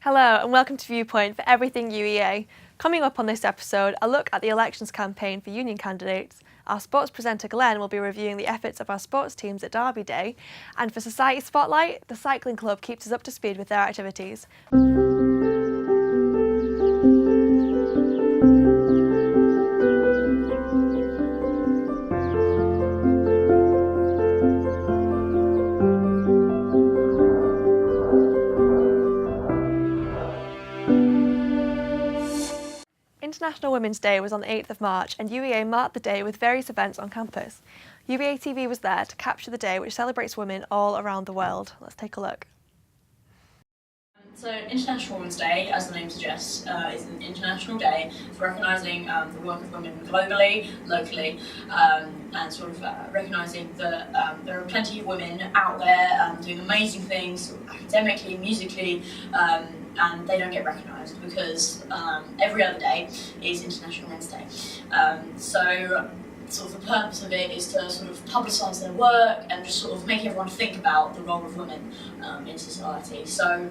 Hello and welcome to Viewpoint for everything UEA. Coming up on this episode, a look at the elections campaign for union candidates. Our sports presenter Glenn will be reviewing the efforts of our sports teams at Derby Day. And for Society Spotlight, the cycling club keeps us up to speed with their activities. International Women's Day was on the 8th of March and UEA marked the day with various events on campus. UEA TV was there to capture the day which celebrates women all around the world. Let's take a look. So International Women's Day, as the name suggests, is an international day for recognising the work of women globally, locally, and sort of recognising that there are plenty of women out there doing amazing things academically, musically, and they don't get recognised because every other day is International Women's Day. So sort of the purpose of it is to sort of publicise their work and just sort of make everyone think about the role of women in society. So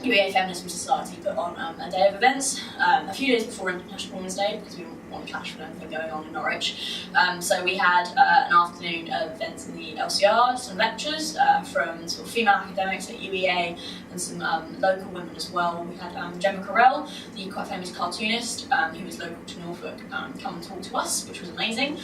UEA Feminism Society put on a day of events a few days before International Women's Day because we didn't want to clash with anything going on in Norwich. So we had an afternoon of events in the LCR, some lectures from sort of female academics at UEA and some local women as well. We had Gemma Carell, the quite famous cartoonist who was local to Norfolk, come and talk to us, which was amazing.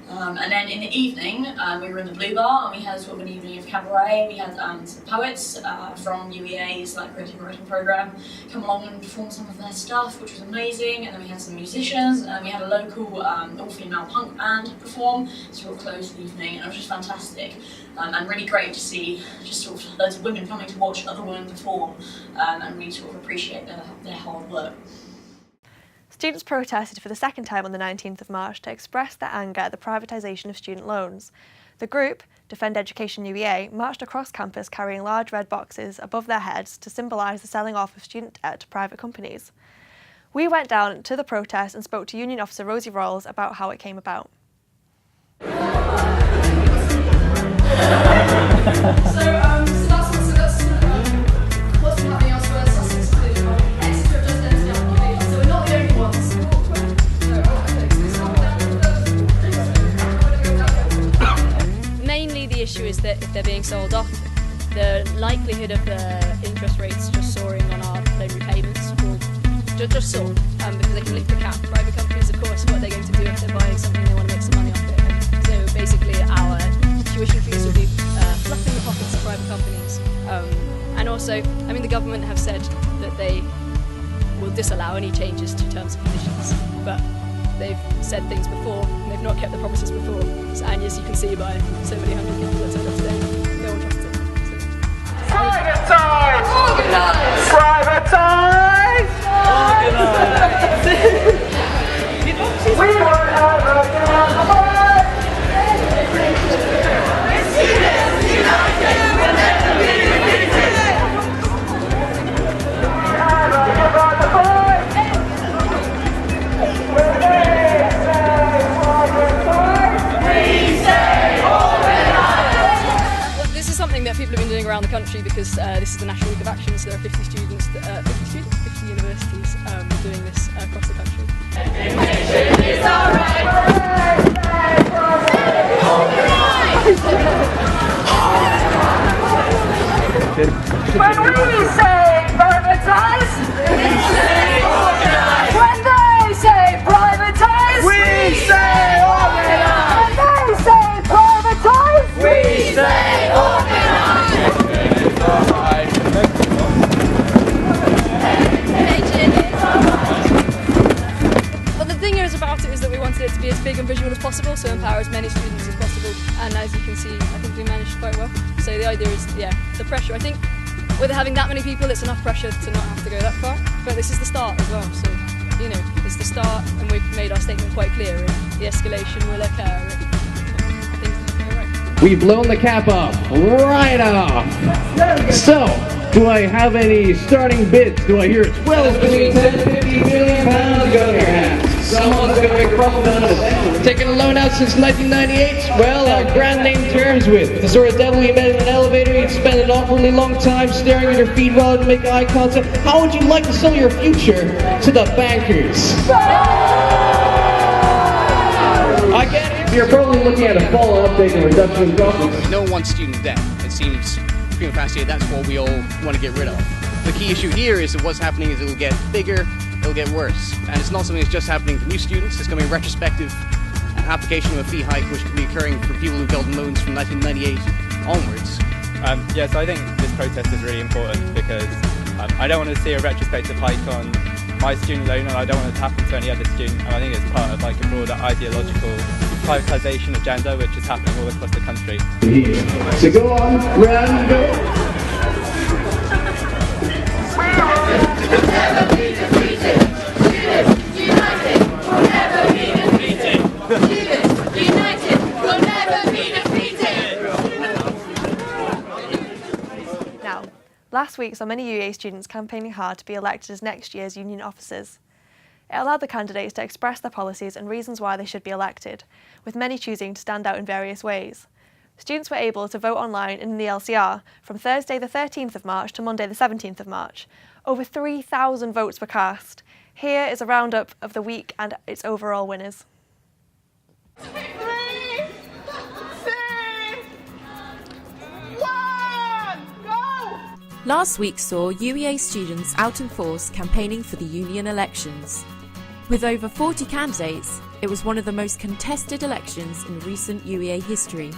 And then in the evening, we were in the Blue Bar and we had sort of an evening of cabaret. We had some poets from UEA's creative writing programme come along and perform some of their stuff, which was amazing. And then we had some musicians and we had a local all-female punk band perform sort of close the evening, and it was just fantastic and really great to see just sort of loads of women coming to watch other women perform and really sort of appreciate their hard work. Students protested for the second time on the 19th of March to express their anger at the privatisation of student loans. The group, Defend Education UEA, marched across campus carrying large red boxes above their heads to symbolise the selling off of student debt to private companies. We went down to the protest and spoke to Union Officer Rosie Rolls about how it came about. What's happening elsewhere? Sussex included. Exeter have just ended up moving, so we're not the only ones. Mainly the issue is that if they're being sold off, the likelihood of the interest rates just soaring on our loan repayments will just soar because they can lift the cap. Private companies, of course, what are they going to do if they're buying something, they want to make some money off it. So basically our tuition fees will be fluffing the pockets of private companies. And also, I mean, the government have said that they will disallow any changes to terms and conditions, but they've said things before, and they've not kept the promises before. And as you can see by so many hundred people that turned up today, no one trusts it. Privatise! Organise! Privatise! Organise! We won't have a government! Students united will never be defeated! We have a government! When they say privatise, we say organise! Well, this is something that people have been doing around the country because this is the National Week of Action, so there are 50 students, 50 universities doing this across the country. Education is our right! When we say privatise, we say organise. When they say privatise, we say organise. When they say privatise, we say organise. But the thing is about it is that we wanted it to be as big and visual as possible, so empower as many students as possible. And as you can see, I think we managed quite well. So the idea is, the pressure. I think with having that many people, it's enough pressure to not have to go that far. But this is the start as well, so, it's the start, and we've made our statement quite clear, and the escalation will occur, and things will go right. We've blown the cap up right off. So, do I have any starting bids? Do I hear 12 between 10 and 50 million pounds? Go to your hands. Someone's going to make a profit on it. Taking a loan out since 1998? Well, our brand name terms with. The sort of devil you met in an elevator, you'd spend an awkwardly long time staring at your feet rather than make eye contact. How would you like to sell your future to the bankers? I get it. You're probably looking at a fall uptake and reduction in profits. No one student debt. It seems prima facie that's what we all want to get rid of. The key issue here is that what's happening is it'll get bigger, it'll get worse. And it's not something that's just happening for new students, it's going to be a retrospective application of a fee hike which could be occurring for people who've gotten loans from 1998 onwards. Yeah, so I think this protest is really important because I don't want to see a retrospective hike on my student loan, and I don't want it to happen to any other student, and I think it's part of like a broader ideological privatisation agenda which is happening all across the country. So go on, round go. Now, last week saw many UEA students campaigning hard to be elected as next year's union officers. It allowed the candidates to express their policies and reasons why they should be elected, with many choosing to stand out in various ways. Students were able to vote online in the LCR from Thursday the 13th of March to Monday the 17th of March. Over 3,000 votes were cast. Here is a roundup of the week and its overall winners. 3, 2, 1, go! Last week saw UEA students out in force campaigning for the union elections. With over 40 candidates, it was one of the most contested elections in recent UEA history.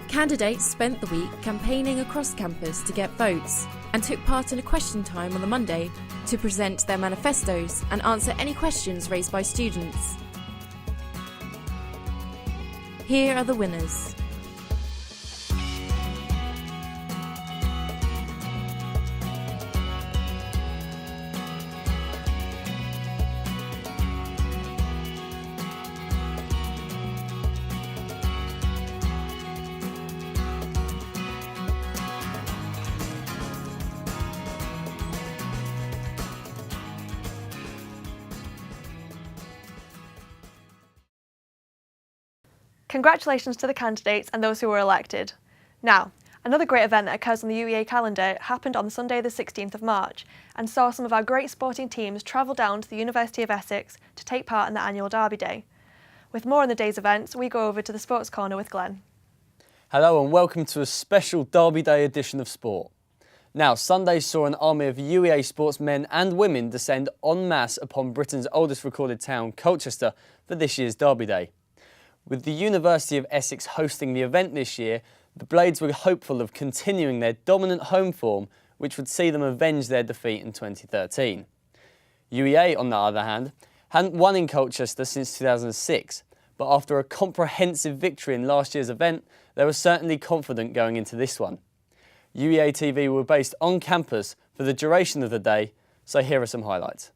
Candidates spent the week campaigning across campus to get votes and took part in a question time on the Monday to present their manifestos and answer any questions raised by students. Here are the winners. Congratulations to the candidates and those who were elected. Now, another great event that occurs on the UEA calendar happened on Sunday the 16th of March and saw some of our great sporting teams travel down to the University of Essex to take part in the annual Derby Day. With more on the day's events, we go over to the Sports Corner with Glenn. Hello and welcome to a special Derby Day edition of Sport. Now, Sunday saw an army of UEA sportsmen and women descend en masse upon Britain's oldest recorded town, Colchester, for this year's Derby Day. With the University of Essex hosting the event this year, the Blades were hopeful of continuing their dominant home form, which would see them avenge their defeat in 2013. UEA, on the other hand, hadn't won in Colchester since 2006, but after a comprehensive victory in last year's event, they were certainly confident going into this one. UEA TV were based on campus for the duration of the day, so here are some highlights.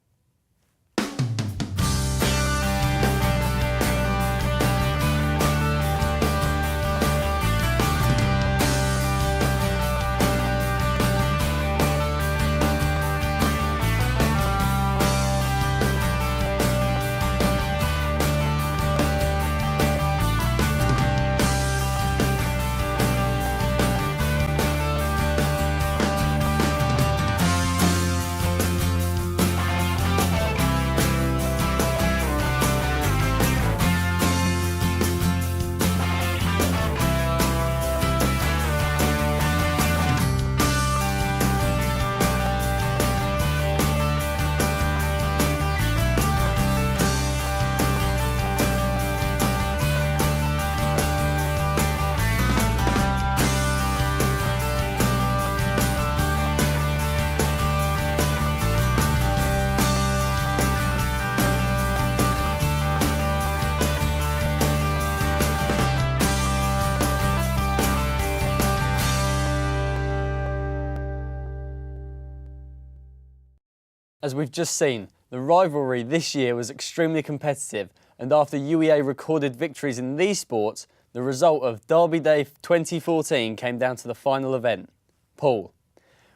As we've just seen, the rivalry this year was extremely competitive, and after UEA recorded victories in these sports, the result of Derby Day 2014 came down to the final event, pool.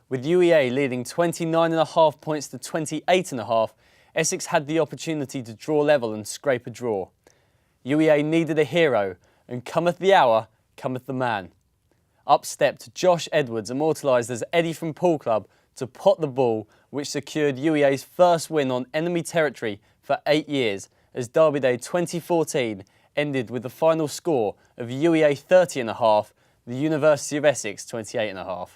With UEA leading 29.5 points to 28.5, Essex had the opportunity to draw level and scrape a draw. UEA needed a hero, and cometh the hour, cometh the man. Up stepped Josh Edwards, immortalised as Eddie from Pool Club, to pot the ball, which secured UEA's first win on enemy territory for 8 years, as Derby Day 2014 ended with the final score of UEA 30.5, the University of Essex 28.5.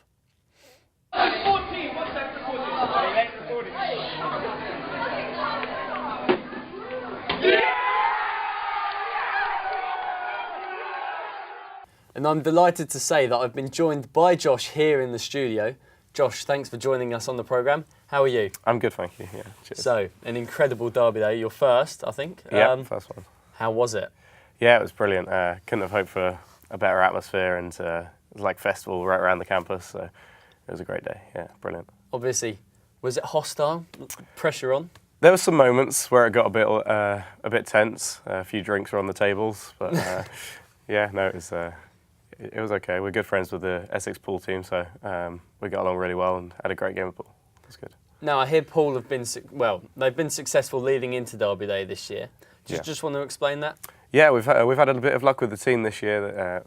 And I'm delighted to say that I've been joined by Josh here in the studio. Josh, thanks for joining us on the programme. How are you? I'm good, thank you. Yeah, cheers. So, an incredible Derby Day, your first, I think. Yeah, first one. How was it? Yeah, it was brilliant. Couldn't have hoped for a better atmosphere, and it was like festival right around the campus, so it was a great day. Yeah, brilliant. Obviously, was it hostile? Pressure on? There were some moments where it got a bit tense. A few drinks were on the tables, but yeah, no, it was okay. We're good friends with the Essex pool team, so we got along really well and had a great game of pool. It was good. Now, I hear Pool have been, they've been successful leading into Derby Day this year. Do you just want to explain that? Yeah, we've had a bit of luck with the team this year.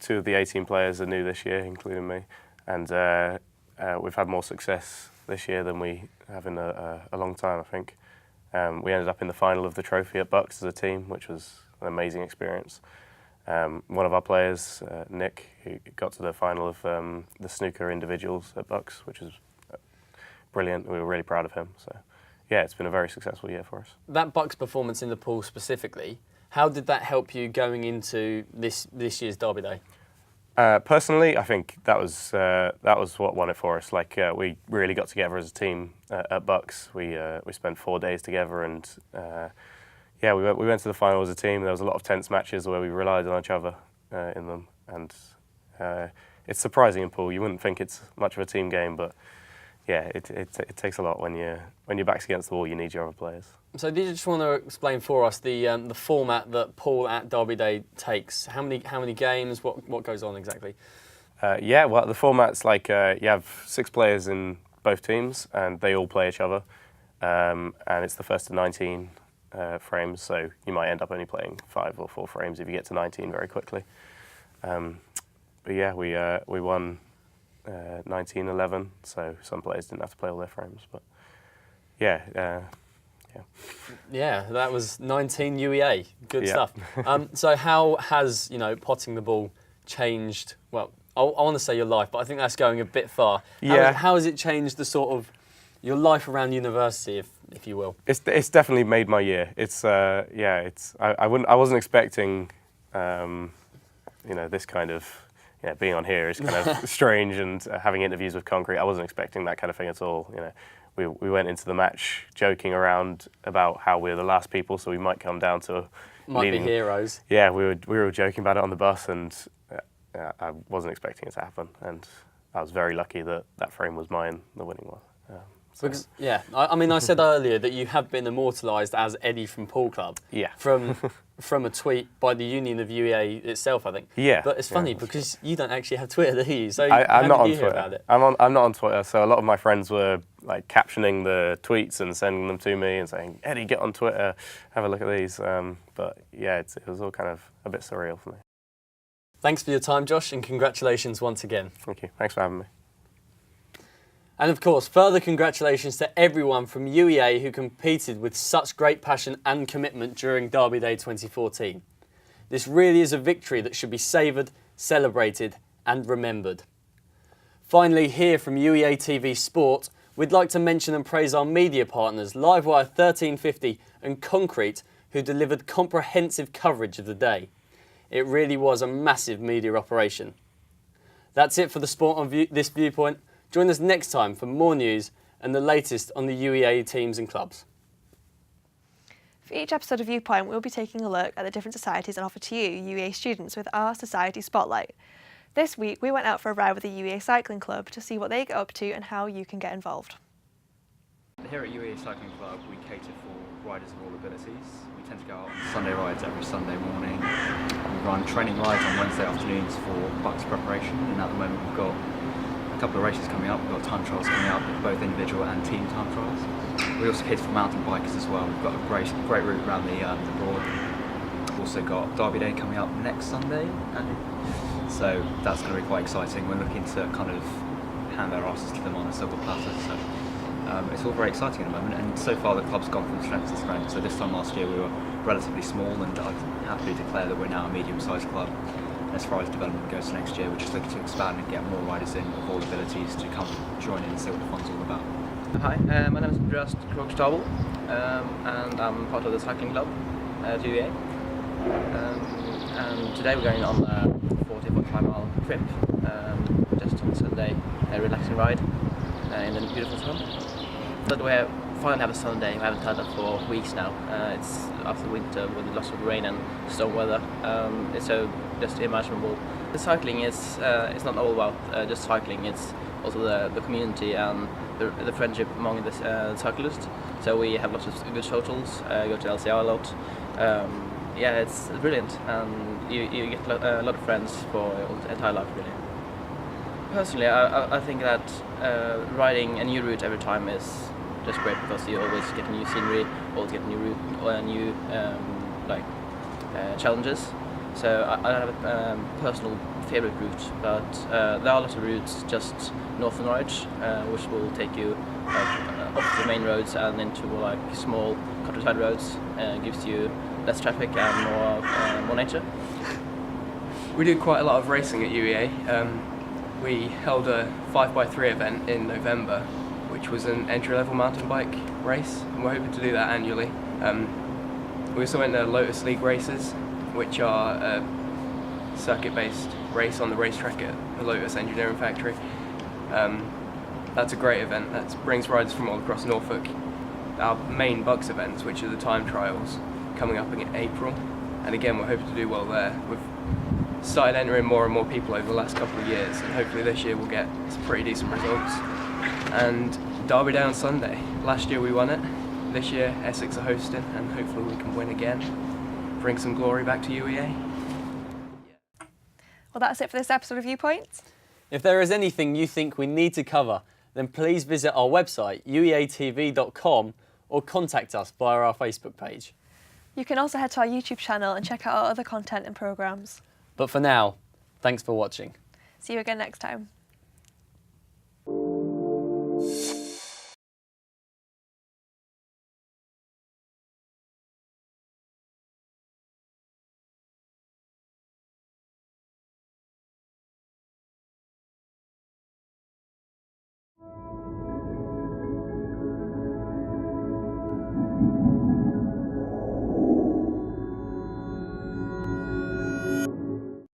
2 of the 18 players are new this year, including me, and we've had more success this year than we have in a long time, I think. We ended up in the final of the trophy at Bucks as a team, which was an amazing experience. One of our players, Nick, who got to the final of the snooker individuals at Bucks, which was brilliant. We were really proud of him. So, yeah, it's been a very successful year for us. That Bucks performance in the pool specifically, how did that help you going into this year's Derby Day? Personally, I think that was what won it for us. Like we really got together as a team at Bucks. We spent 4 days together, and yeah, we went to the final as a team. There was a lot of tense matches where we relied on each other in them, and it's surprising in pool. You wouldn't think it's much of a team game, but yeah, it takes a lot when your back's against the wall. You need your other players. So, did you just want to explain for us the format that pool at Derby Day takes? How many games? What goes on exactly? Yeah, well, the format's like you have 6 players in both teams, and they all play each other, and it's the first to 19. Frames, so you might end up only playing 5 or 4 frames if you get to 19 very quickly. But yeah, we won 19-11, so some players didn't have to play all their frames. But yeah. Yeah, that was 19 UEA. Good stuff. So how has potting the ball changed? Well, I want to say your life, but I think that's going a bit far. How has it changed the sort of your life around university, if you will? It's definitely made my year. I wasn't expecting this kind of being on here is kind of strange, and having interviews with Concrete, I wasn't expecting that kind of thing at all. We went into the match joking around about how we're the last people, so we might come down to leading. Be heroes. Yeah, we were joking about it on the bus, and I wasn't expecting it to happen, and I was very lucky that frame was mine, the winning one. Because, I mean, I said earlier that you have been immortalised as Eddie from Pool Club. Yeah. From a tweet by the Union of UEA itself, I think. Yeah. But it's funny because you don't actually have Twitter, do you? So I'm not on Twitter. About it? I'm not on Twitter. So a lot of my friends were like captioning the tweets and sending them to me and saying, "Eddie, get on Twitter, have a look at these." But yeah, it was all kind of a bit surreal for me. Thanks for your time, Josh, and congratulations once again. Thank you. Thanks for having me. And of course, further congratulations to everyone from UEA who competed with such great passion and commitment during Derby Day 2014. This really is a victory that should be savoured, celebrated and remembered. Finally, here from UEA TV Sport, we'd like to mention and praise our media partners, Livewire 1350 and Concrete, who delivered comprehensive coverage of the day. It really was a massive media operation. That's it for the sport on this Viewpoint. Join us next time for more news and the latest on the UEA teams and clubs. For each episode of Viewpoint, we'll be taking a look at the different societies on offer to you, UEA students, with our Society Spotlight. This week, we went out for a ride with the UEA Cycling Club to see what they get up to and how you can get involved. Here at UEA Cycling Club, we cater for riders of all abilities. We tend to go out on Sunday rides every Sunday morning. We run training rides on Wednesday afternoons for Bucks preparation, and at the moment we've got a couple of races coming up. We've got time trials coming up, both individual and team time trials. We also cater for mountain bikers as well. We've got a great route around the Broad. We've also got Derby Day coming up next Sunday, so that's going to be quite exciting. We're looking to kind of hand our asses to them on a silver platter. So it's all very exciting at the moment, and so far the club's gone from strength to strength. So this time last year we were relatively small, and I'd happily declare that we're now a medium-sized club. And as far as development goes next year, we're just looking to expand and get more riders in of all abilities to come join in and see what the fun's all about. Hi, my name is Andreas Krogstable, and I'm part of the cycling club at UEA. And today we're going on a 45 mile trip, just on Sunday, a relaxing ride in the beautiful sun. But we finally have a Sunday. We haven't had that for weeks now. It's after winter with lots of rain and storm weather. It's so just imaginable. The cycling is it's not all about just cycling. It's also the community and the friendship among the cyclists. So we have lots of good socials. Go to LCR a lot. Yeah, it's brilliant, and you get a lot of friends for your entire life, really. Personally, I think that riding a new route every time is just great, because you always get a new scenery, always get a new route, or a new challenges. So I don't have a personal favourite route, but there are a lot of routes just north of Norwich, which will take you off the main roads and into like small countryside roads. Gives you less traffic and more nature. We do quite a lot of racing at UEA. We held a 5x3 event in November, which was an entry-level mountain bike race, and we're hoping to do that annually. We also went to Lotus League races, which are a circuit-based race on the racetrack at the Lotus Engineering Factory. That's a great event. That brings riders from all across Norfolk. Our main Bucks events, which are the time trials, coming up in April, and again we're hoping to do well there. We've started entering more and more people over the last couple of years, and hopefully this year we'll get some pretty decent results. And Derby Day on Sunday. Last year we won it. This year Essex are hosting, and hopefully we can win again. Bring some glory back to UEA. Well, that's it for this episode of Viewpoint. If there is anything you think we need to cover, then please visit our website, ueatv.com, or contact us via our Facebook page. You can also head to our YouTube channel and check out our other content and programmes. But for now, thanks for watching. See you again next time.